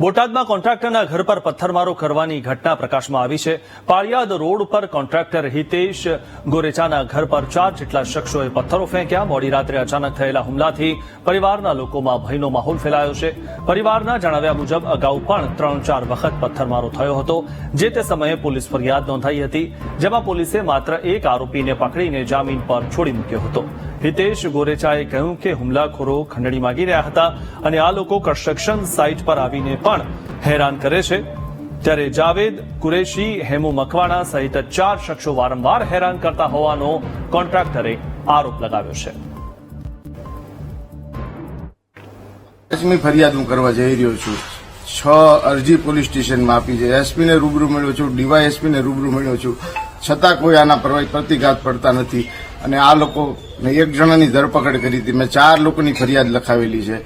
બોટાદમાં કોન્ટ્રાક્ટરના ઘર પર પથ્થરમારો કરવાની ઘટના પ્રકાશમાં આવી છે। પાળિયાદ રોડ પર કોન્ટ્રાક્ટર હિતેશ ગોરેચાના ઘર પર 4 જેટલા શખ્સોએ પથ્થરો ફેંક્યા। મોડી રાત્રે અચાનક થયેલા હુમલાથી પરિવારના લોકોમાં ભયનો માહોલ ફેલાયો છે। પરિવારના જણાવ્યા મુજબ અગાઉ પણ 3-4 વખત પથ્થરમારો થયો હતો, જે તે સમયે પોલીસ ફરિયાદ નોંધાઈ હતી, જેમાં પોલીસે માત્ર એક આરોપીને પકડીને જામીન પર છોડી મૂક્યો હતો। હિતેશ ગોરેચાએ કહ્યું કે હુમલાખોરો ખંડણી માંગી રહ્યા હતા અને આ લોકો કન્સ્ટ્રક્શન સાઇટ પર આવીને પણ હેરાન કરે છે। ત્યારે જાવેદ કુરેશી, હેમુ મકવાણા સહિત 4 શખ્સો વારંવાર હેરાન કરતા હોવાનો કોન્ટ્રાક્ટરે આરોપ લગાવ્યો છે। ફરિયાદ હું કરવા જઈ રહ્યો છું। 6 અરજી પોલીસ સ્ટેશનમાં આપી છે। એસપીને રૂબરૂ મળ્યો છું, ડીવાયએસપીને રૂબરૂ મળ્યો છું, છતાં કોઈ આના પ્રતિઘાત પડતા નથી અને આ લોકોને એક જણાની ધરપકડ કરી હતી। મેં 4 લોકોની ફરિયાદ લખાવેલી છે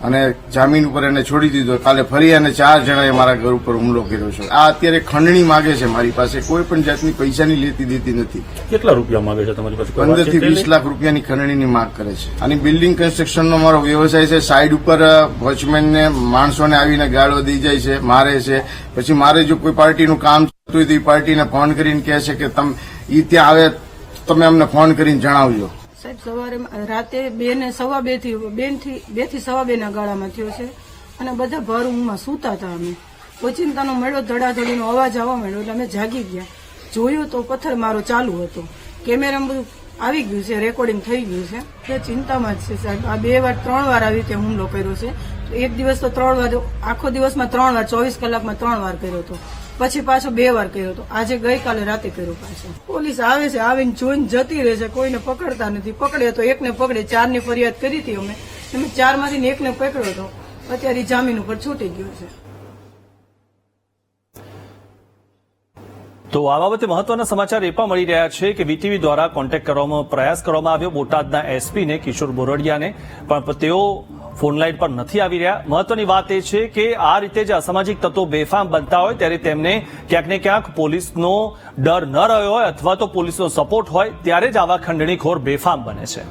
અને જામીન ઉપર એને છોડી દીધો। કાલે ફરી અને 4 જણાએ મારા ઘર ઉપર હુમલો કર્યો છે। આ અત્યારે ખંડણી માંગે છે મારી પાસે, કોઈ પણ જાતની પૈસાની લેતી દેતી નથી। કેટલા રૂપિયા માંગે છે તમારી પાસે? 15 થી 20 લાખ રૂપિયાની ખંડણીની માંગ કરે છે। અને બિલ્ડિંગ કન્સ્ટ્રક્શનનો મારો વ્યવસાય છે। સાઈડ ઉપર વોચમેનને માણસોને આવીને ગાળો દઈ જાય છે, મારે છે। પછી મારે જો કોઈ પાર્ટીનું કામ થતું હોય તો એ પાર્ટીને ફોન કરીને કહે છે કે તમે ઈ ત્યાં આવે તમે અમને ફોન કરીને જણાવજો। સાહેબ, સવારે રાતે 2 ને સવા 2 થી સવા 2 ના ગાળામાં થયો છે અને બધા ભર ઊંઘમાં સૂતા હતા। અમે ઓચિંતાનો મળ્યો, ધડાધડીનો અવાજ આવવા માંડ્યો એટલે અમે જાગી ગયા। જોયું તો પથ્થરમારો ચાલુ હતો। કેમેરામાં બધું આવી ગયું છે, રેકોર્ડિંગ થઈ ગયું છે। એ ચિંતામાં જ છે સાહેબ। આ 2 વાર 3 વાર આવી રીતે હુમલો કર્યો છે। એક દિવસ તો 3 વાર, આખો દિવસમાં 3 વાર, 24 કલાકમાં 3 વાર કર્યો હતો। પછી પાછો 2 વાર કર્યો હતો। આજે ગઈકાલે રાતે કર્યો પાછો। પોલીસ આવે છે, આવીને જોઈને જતી રહે છે, કોઈને પકડતા નથી। પકડે તો એકને પકડે। 4 ની ફરિયાદ કરી હતી અમે 4 માંથી એકને પકડ્યો હતો। અત્યારે જામીન ઉપર છૂટી ગયો છે। તો આ બાબતે મહત્વના સમાચાર એ પણ મળી રહ્યા છે કે વીટીવી દ્વારા કોન્ટેક્ટ કરવામાં પ્રયાસ કરવામાં આવ્યો બોટાદના એસપીને, કિશોર બોરડિયાને, પણ તેઓ ફોનલાઈન પર નથી આવી રહ્યા। મહત્વની વાત એ છે કે આ રીતે જે અસામાજિક તત્વો બેફામ બનતા હોય ત્યારે તેમને ક્યાંક ને ક્યાંક પોલીસનો ડર ન રહ્યો હોય અથવા તો પોલીસનો સપોર્ટ હોય ત્યારે જ આવા ખંડણીખોર બેફામ બને છે।